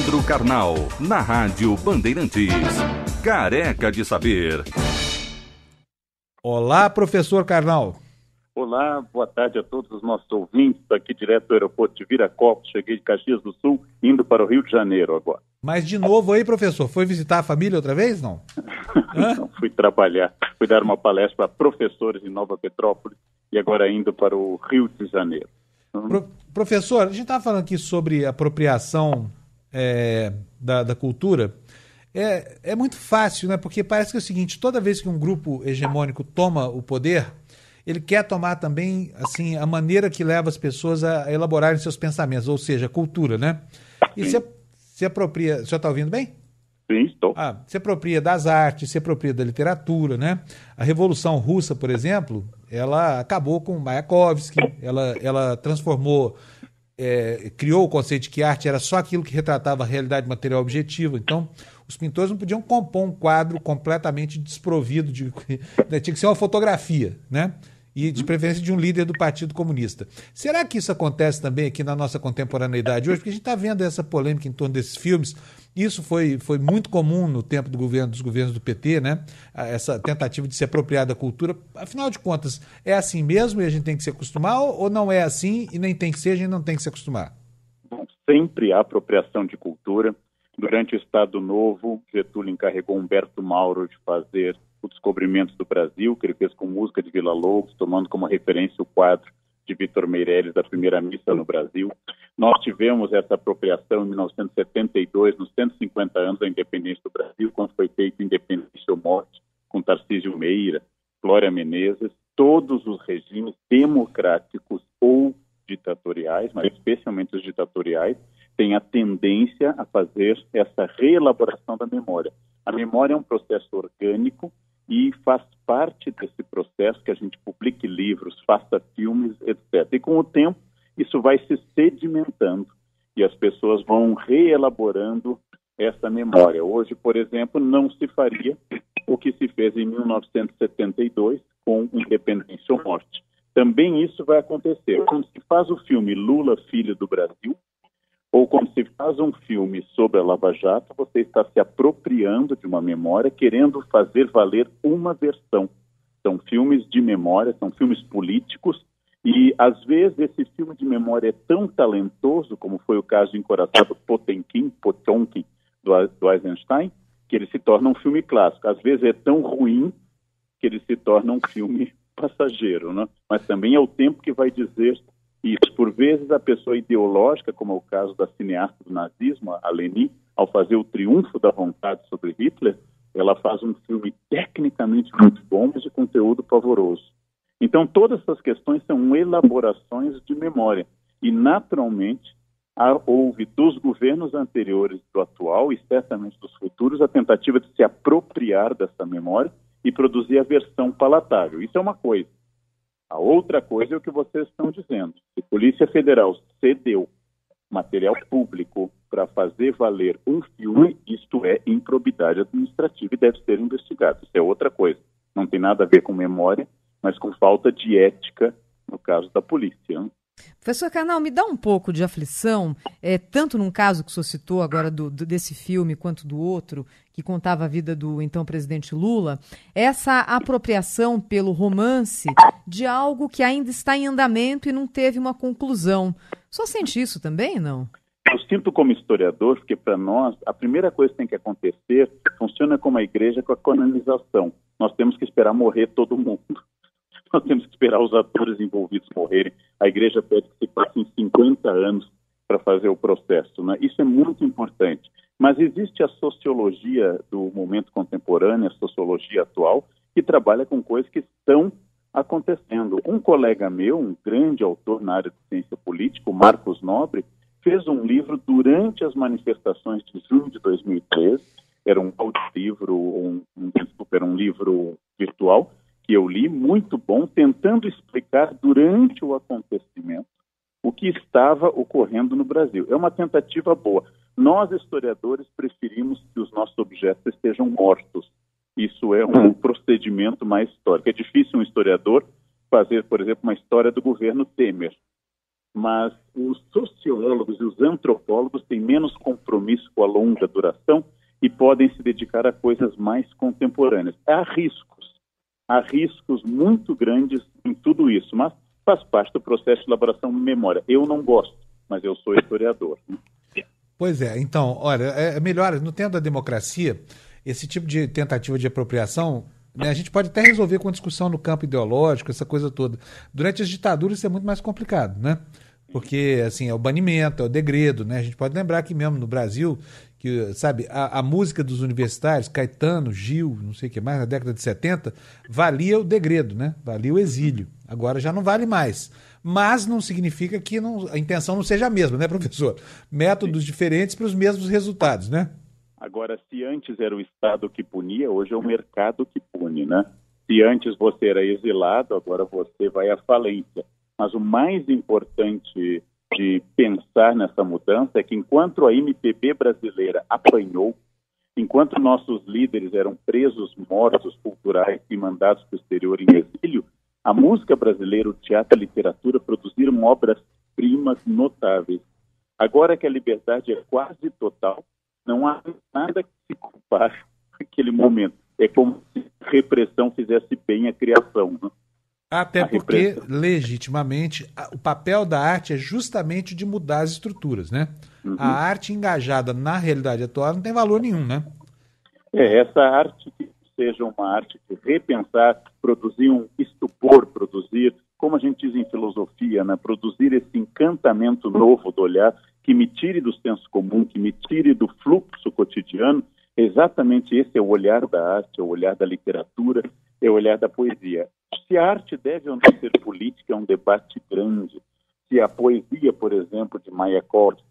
Leandro Carnal, na Rádio Bandeirantes. Careca de Saber. Olá, professor Carnal. Olá, boa tarde a todos os nossos ouvintes, aqui direto do aeroporto de Viracopos, cheguei de Caxias do Sul, indo para o Rio de Janeiro agora. Mas de novo aí, professor, foi visitar a família outra vez, não? Não, fui trabalhar, fui dar uma palestra para professores em Nova Petrópolis e agora indo para o Rio de Janeiro. Professor, a gente estava falando aqui sobre apropriação da cultura. É muito fácil, né? Porque parece que é o seguinte, toda vez que um grupo hegemônico toma o poder, ele quer tomar também assim, a maneira que leva as pessoas a elaborarem seus pensamentos, ou seja, a cultura, né? E se apropria... O senhor está ouvindo bem? Sim, estou. Se apropria das artes, se apropria da literatura, né? A Revolução Russa, por exemplo, ela acabou com Mayakovsky, ela transformou, criou o conceito de que arte era só aquilo que retratava a realidade material objetiva. Então, os pintores não podiam compor um quadro completamente desprovido tinha que ser uma fotografia, né? E de preferência de um líder do Partido Comunista. Será que isso acontece também aqui na nossa contemporaneidade hoje? Porque a gente está vendo essa polêmica em torno desses filmes. Isso foi muito comum no tempo dos governos do PT, né? Essa tentativa de se apropriar da cultura. Afinal de contas, é assim mesmo e a gente tem que se acostumar, ou não é assim e nem tem que ser, a gente não tem que se acostumar? Bom, sempre há apropriação de cultura. Durante o Estado Novo, Getúlio encarregou Humberto Mauro de fazer o Descobrimento do Brasil, que ele fez com música de Villa-Lobos, tomando como referência o quadro de Vitor Meirelles da Primeira Missa no Brasil. Nós tivemos essa apropriação em 1972, nos 150 anos da independência do Brasil, quando foi feito Independência ou Morte, com Tarcísio Meira, Glória Menezes. Todos os regimes democráticos ou ditatoriais, mas especialmente os ditatoriais, têm a tendência a fazer essa reelaboração da memória. A memória é um processo orgânico e faz parte desse processo que a gente publique livros, faça filmes, etc. E com o tempo, isso vai se sedimentando e as pessoas vão reelaborando essa memória. Hoje, por exemplo, não se faria o que se fez em 1972 com Independência ou Morte. Também isso vai acontecer. Quando se faz o filme Lula, Filho do Brasil, ou quando se faz um filme sobre a Lava Jato, você está se apropriando de uma memória, querendo fazer valer uma versão. São filmes de memória, são filmes políticos, e às vezes esse filme de memória é tão talentoso, como foi o caso de Encoraçado Potemkin, do Eisenstein, que ele se torna um filme clássico. Às vezes é tão ruim que ele se torna um filme passageiro, né? Mas também é o tempo que vai dizer isso. Por vezes, a pessoa ideológica, como é o caso da cineasta do nazismo, a Leni, ao fazer o triunfo da vontade sobre Hitler, ela faz um filme tecnicamente muito bom, mas de conteúdo pavoroso. Então, todas essas questões são elaborações de memória. E, naturalmente, houve dos governos anteriores do atual, e certamente dos futuros, a tentativa de se apropriar dessa memória e produzir a versão palatável. Isso é uma coisa. A outra coisa é o que vocês estão dizendo. Se a Polícia Federal cedeu material público para fazer valer um filme, isto é improbidade administrativa e deve ser investigado. Isso é outra coisa. Não tem nada a ver com memória, mas com falta de ética, no caso da polícia, né? Professor Carnal, me dá um pouco de aflição, tanto num caso que o senhor citou agora desse filme, quanto do outro, que contava a vida do então presidente Lula, essa apropriação pelo romance de algo que ainda está em andamento e não teve uma conclusão. O senhor sente isso também, não? Eu sinto como historiador, porque para nós, a primeira coisa que tem que acontecer funciona como a igreja com a canonização. Nós temos que esperar morrer todo mundo. Nós temos que esperar os atores envolvidos morrerem. A igreja pede que se passem 50 anos para fazer o processo, né? Isso é muito importante. Mas existe a sociologia do momento contemporâneo, a sociologia atual, que trabalha com coisas que estão acontecendo. Um colega meu, um grande autor na área de ciência política, o Marcos Nobre, fez um livro durante as manifestações de junho de 2013. Era um audiolivro, era um livro virtual, que eu li, muito bom, tentando explicar durante o acontecimento o que estava ocorrendo no Brasil. É uma tentativa boa. Nós, historiadores, preferimos que os nossos objetos estejam mortos. Isso é um procedimento mais histórico. É difícil um historiador fazer, por exemplo, uma história do governo Temer. mas os sociólogos e os antropólogos têm menos compromisso com a longa duração e podem se dedicar a coisas mais contemporâneas. Há riscos muito grandes em tudo isso, mas faz parte do processo de elaboração de memória. Eu não gosto, mas eu sou historiador. Pois é, então, olha, é melhor, no tempo da democracia, esse tipo de tentativa de apropriação, né, a gente pode até resolver com discussão no campo ideológico, essa coisa toda. Durante as ditaduras isso é muito mais complicado, né? Porque, assim, é o banimento, é o degredo, né? A gente pode lembrar que mesmo no Brasil, que, sabe, a música dos universitários, Caetano, Gil, não sei o que mais, na década de 70, valia o degredo, né? Valia o exílio. Agora já não vale mais. Mas não significa que a intenção não seja a mesma, né, professor? Métodos diferentes para os mesmos resultados, né? Agora, se antes era o Estado que punia, hoje é o mercado que pune, né? Se antes você era exilado, agora você vai à falência. Mas o mais importante de pensar nessa mudança é que enquanto a MPB brasileira apanhou, enquanto nossos líderes eram presos, mortos, culturais e mandados para o exterior em exílio, a música brasileira, o teatro e a literatura produziram obras-primas notáveis. Agora que a liberdade é quase total, não há nada que se compare àquele momento. É como se a repressão fizesse bem a criação, né? Até porque, legitimamente, o papel da arte é justamente de mudar as estruturas, né? Uhum. A arte engajada na realidade atual não tem valor nenhum, né? Essa arte que seja uma arte de repensar, produzir um estupor, produzir, como a gente diz em filosofia, né? Produzir esse encantamento novo do olhar, que me tire do senso comum, que me tire do fluxo cotidiano. Exatamente esse é o olhar da arte, é o olhar da literatura, é o olhar da poesia. Se a arte deve ou não ser política é um debate grande. Se a poesia, por exemplo, de Mayakovsky,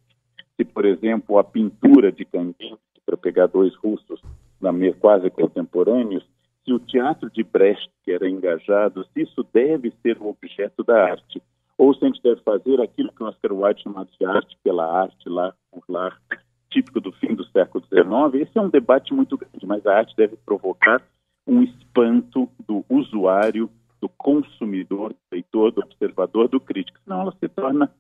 se, por exemplo, a pintura de Kandinsky, para pegar dois russos quase contemporâneos, se o teatro de Brecht, que era engajado, se isso deve ser o objeto da arte, ou se a gente deve fazer aquilo que o Oscar Wilde chamava de arte pela arte, lá por lá, típico do fim do século XIX. Esse é um debate muito grande, mas a arte deve provocar um espanto do usuário, do consumidor, do leitor, do observador, do crítico, senão ela se torna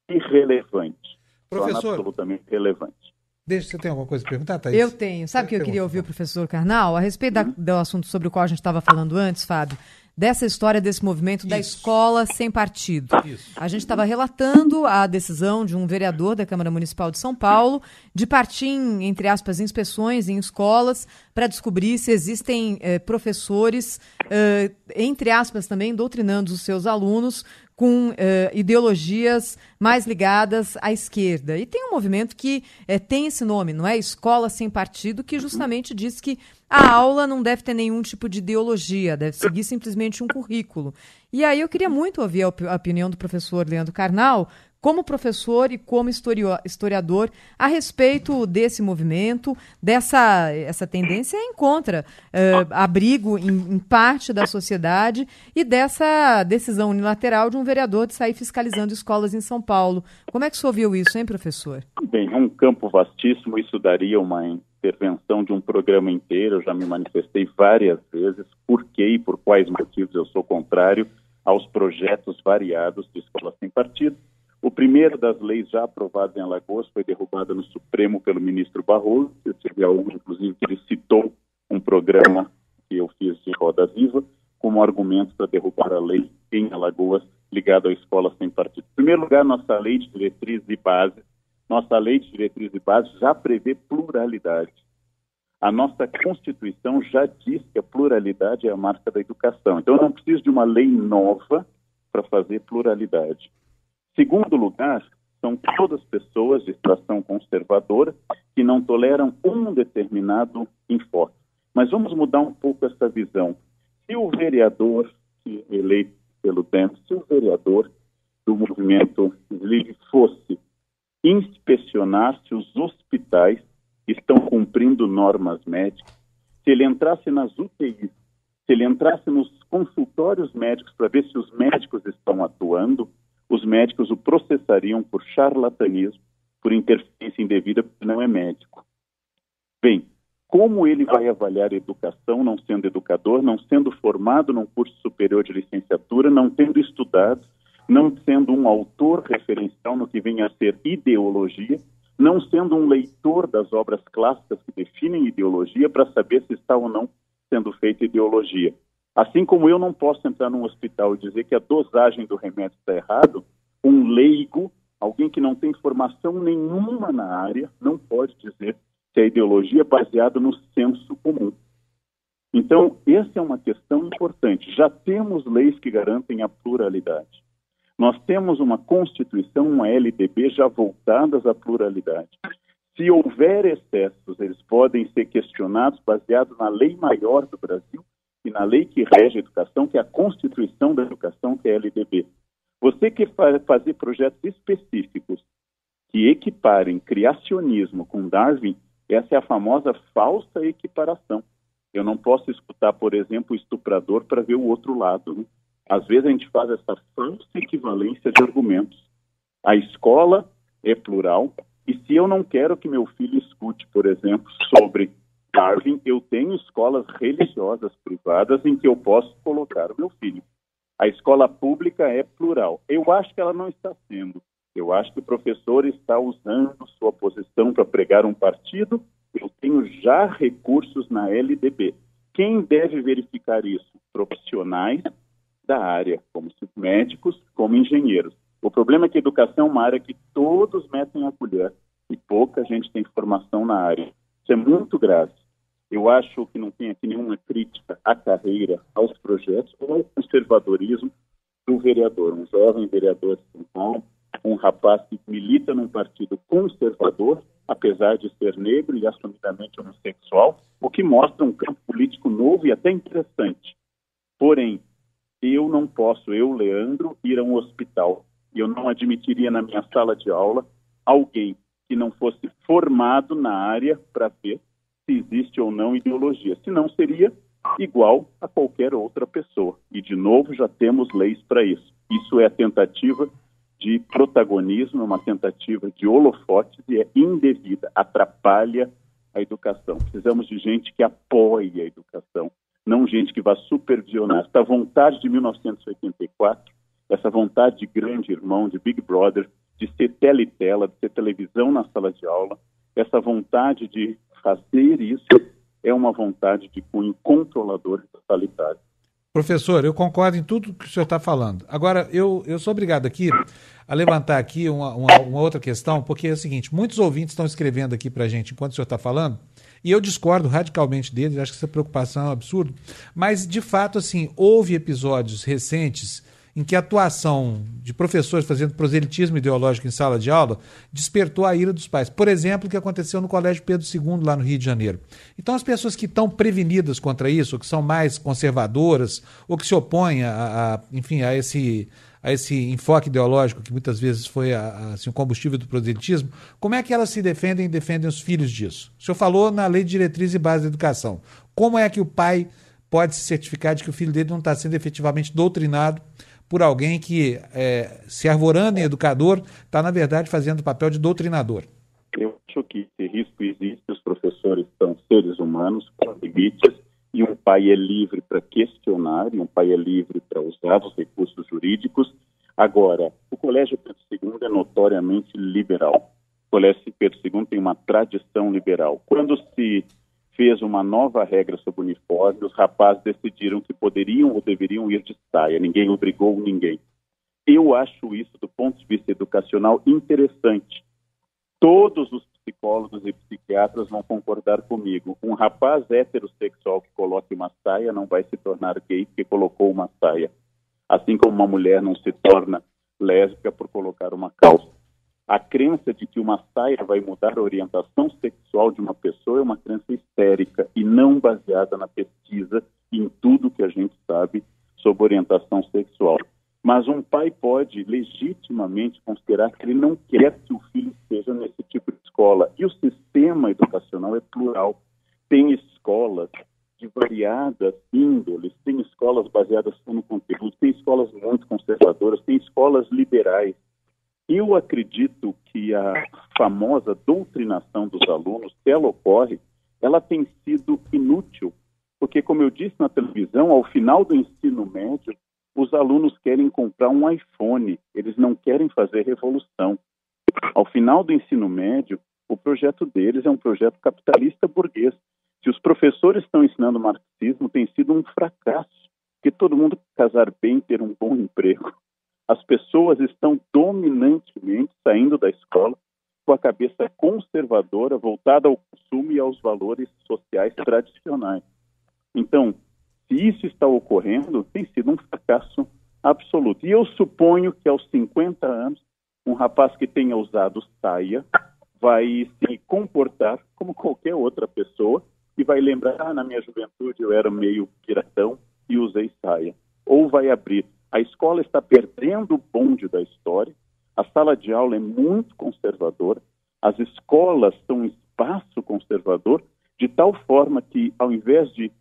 irrelevante. Professor, torna absolutamente relevante. Você tem alguma coisa para perguntar, Thaís? Eu tenho. Sabe o que eu queria ouvir o professor Karnal? A respeito do assunto sobre o qual a gente estava falando antes, Fábio, dessa história desse movimento da escola sem partido. Isso. A gente estava relatando a decisão de um vereador da Câmara Municipal de São Paulo de partir, entre aspas, inspeções em escolas para descobrir se existem professores, entre aspas, também doutrinando os seus alunos com ideologias mais ligadas à esquerda. E tem um movimento que tem esse nome, não é? Escola Sem Partido, que justamente diz que a aula não deve ter nenhum tipo de ideologia, deve seguir simplesmente um currículo. E aí eu queria muito ouvir a opinião do professor Leandro Karnal, como professor e como historiador, a respeito desse movimento, essa tendência em contra abrigo em parte da sociedade e dessa decisão unilateral de um vereador de sair fiscalizando escolas em São Paulo. Como é que o senhor viu isso, hein, professor? Bem, é um campo vastíssimo, isso daria uma intervenção de um programa inteiro. Eu já me manifestei várias vezes por que e por quais motivos eu sou contrário aos projetos variados de escola sem partido. O primeiro das leis já aprovadas em Alagoas foi derrubado no Supremo pelo ministro Barroso. Eu tive algo, inclusive, que ele citou um programa que eu fiz de Roda Viva como argumento para derrubar a lei em Alagoas ligada à escola sem partido. Em primeiro lugar, nossa lei de diretrizes e bases, já prevê pluralidade. A nossa Constituição já diz que a pluralidade é a marca da educação. Então, eu não preciso de uma lei nova para fazer pluralidade. Segundo lugar, são todas pessoas de extração conservadora que não toleram um determinado enfoque. Mas vamos mudar um pouco essa visão. Se o vereador eleito pelo DEM, se o vereador do movimento livre fosse inspecionar se os hospitais estão cumprindo normas médicas, se ele entrasse nas UTIs, se ele entrasse nos consultórios médicos para ver se os médicos estão atuando, os médicos o processariam por charlatanismo, por interferência indevida, porque não é médico. Bem, como ele vai avaliar a educação não sendo educador, não sendo formado num curso superior de licenciatura, não tendo estudado, não sendo um autor referencial no que vem a ser ideologia, não sendo um leitor das obras clássicas que definem ideologia para saber se está ou não sendo feita ideologia. Assim como eu não posso entrar num hospital e dizer que a dosagem do remédio está errado, um leigo, alguém que não tem formação nenhuma na área, não pode dizer que a ideologia é baseada no senso comum. Então, essa é uma questão importante. Já temos leis que garantem a pluralidade. Nós temos uma Constituição, uma LDB já voltadas à pluralidade. Se houver excessos, eles podem ser questionados baseados na lei maior do Brasil e na lei que rege a educação, que é a Constituição da Educação, que é a LDB. Você quer fazer projetos específicos que equiparem criacionismo com Darwin, essa é a famosa falsa equiparação. Eu não posso escutar, por exemplo, o estuprador para ver o outro lado, né? Às vezes a gente faz essa falsa equivalência de argumentos. A escola é plural, e se eu não quero que meu filho escute, por exemplo, sobre Darwin, eu tenho escolas religiosas privadas em que eu posso colocar o meu filho. A escola pública é plural. Eu acho que ela não está sendo. Eu acho que o professor está usando sua posição para pregar um partido. Eu tenho já recursos na LDB. Quem deve verificar isso? Profissionais da área, como médicos, como engenheiros. O problema é que a educação é uma área que todos metem a colher e pouca gente tem formação na área. Isso é muito grave. Eu acho que não tem aqui nenhuma crítica à carreira, aos projetos ou ao conservadorismo do vereador. Um jovem vereador de São Paulo, um rapaz que milita num partido conservador, apesar de ser negro e assumidamente homossexual, o que mostra um campo político novo e até interessante. Porém, eu não posso, Leandro, ir a um hospital. Eu não admitiria na minha sala de aula alguém que não fosse formado na área para ver se existe ou não ideologia. Senão seria igual a qualquer outra pessoa. E, de novo, já temos leis para isso. Isso é a tentativa de protagonismo, uma tentativa de holofotes e é indevida, atrapalha a educação. Precisamos de gente que apoie a educação, não gente que vá supervisionar. Essa vontade de 1984, essa vontade de grande irmão, de Big Brother, de ser teletela, de ser televisão na sala de aula, essa vontade de fazer isso é uma vontade de cunho controlador e totalitário. Professor, eu concordo em tudo que o senhor está falando. Agora, eu sou obrigado aqui a levantar aqui uma outra questão, porque é o seguinte, muitos ouvintes estão escrevendo aqui para a gente enquanto o senhor está falando, e eu discordo radicalmente deles, acho que essa preocupação é um absurdo, mas, de fato, assim, houve episódios recentes em que a atuação de professores fazendo proselitismo ideológico em sala de aula despertou a ira dos pais. Por exemplo, o que aconteceu no Colégio Pedro II, lá no Rio de Janeiro. Então, as pessoas que estão prevenidas contra isso, ou que são mais conservadoras, ou que se opõem enfim, a esse enfoque ideológico que muitas vezes foi assim, o combustível do proselitismo, como é que elas se defendem e defendem os filhos disso? O senhor falou na Lei de Diretriz e Base da Educação. Como é que o pai pode se certificar de que o filho dele não está sendo efetivamente doutrinado por alguém que, se arvorando em educador, está, na verdade, fazendo o papel de doutrinador? Eu acho que esse risco existe, os professores são seres humanos com limites, e um pai é livre para questionar, e um pai é livre para usar os recursos jurídicos. Agora, o Colégio Pedro II é notoriamente liberal. O Colégio Pedro II tem uma tradição liberal. Quando se fez uma nova regra sobre o uniforme, os rapazes decidiram que poderiam ou deveriam ir de saia, ninguém obrigou ninguém. Eu acho isso, do ponto de vista educacional, interessante. Todos os psicólogos e psiquiatras vão concordar comigo. Um rapaz heterossexual que coloque uma saia não vai se tornar gay porque colocou uma saia. Assim como uma mulher não se torna lésbica por colocar uma calça. A crença de que uma saia vai mudar a orientação sexual de uma pessoa é uma crença histérica e não baseada na pesquisa e em tudo que a gente sabe sobre orientação sexual. Mas um pai pode legitimamente considerar que ele não quer que o filho esteja nesse tipo de escola. E o sistema educacional é plural. Tem escolas de variadas índoles, tem escolas baseadas no conteúdo, tem escolas muito conservadoras, tem escolas liberais. Eu acredito que a famosa doutrinação dos alunos, se ela ocorre, ela tem sido inútil, porque, como eu disse na televisão, ao final do ensino médio, Os alunos querem comprar um iPhone, eles não querem fazer revolução. Ao final do ensino médio, o projeto deles é um projeto capitalista burguês. Se os professores estão ensinando marxismo, tem sido um fracasso, porque todo mundo quer casar bem, ter um bom emprego. As pessoas estão dominantemente saindo da escola com a cabeça conservadora, voltada ao consumo e aos valores sociais tradicionais. Então, se isso está ocorrendo, tem sido um fracasso absoluto. E eu suponho que aos 50 anos, um rapaz que tenha usado saia vai se comportar como qualquer outra pessoa e vai lembrar, na minha juventude eu era meio piratão e usei saia. Ou vai abrir. A escola está perdendo o bonde da história, a sala de aula é muito conservadora, as escolas são um espaço conservador, de tal forma que, ao invés de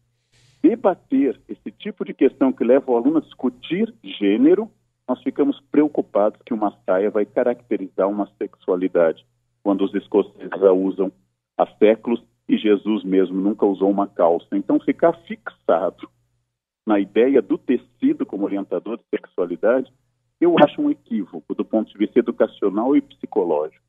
debater esse tipo de questão que leva o aluno a discutir gênero, nós ficamos preocupados que uma saia vai caracterizar uma sexualidade, quando os escoceses a usam há séculos e Jesus mesmo nunca usou uma calça. Então, ficar fixado na ideia do tecido como orientador de sexualidade, eu acho um equívoco do ponto de vista educacional e psicológico.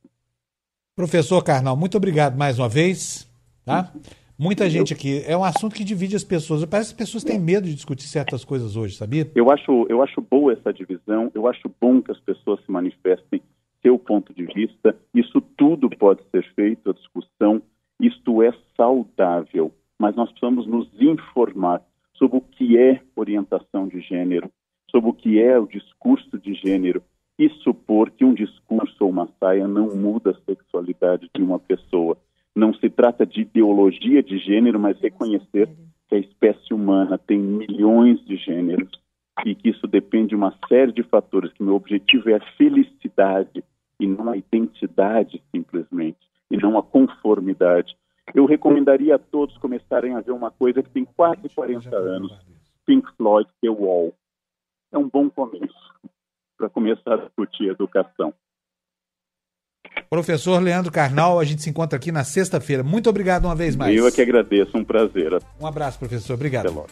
Professor Karnal, muito obrigado mais uma vez. Tá? Muita gente aqui. É um assunto que divide as pessoas. Parece que as pessoas têm medo de discutir certas coisas hoje, sabia? Eu acho boa essa divisão. Eu acho bom que as pessoas se manifestem seu ponto de vista. Isso tudo pode ser feito, a discussão. Isto é saudável. Mas nós precisamos nos informar sobre o que é orientação de gênero, sobre o que é o discurso de gênero e supor que um discurso ou uma saia não muda a sexualidade de uma pessoa. Não se trata de ideologia de gênero, mas reconhecer que a espécie humana tem milhões de gêneros e que isso depende de uma série de fatores, que meu objetivo é a felicidade e não a identidade simplesmente, e não a conformidade. Eu recomendaria a todos começarem a ver uma coisa que tem quase 40 anos, Pink Floyd, The Wall. É um bom começo para começar a discutir educação. Professor Leandro Karnal, a gente se encontra aqui na sexta-feira. Muito obrigado uma vez mais. Eu é que agradeço, um prazer. Um abraço, professor. Obrigado. Até logo.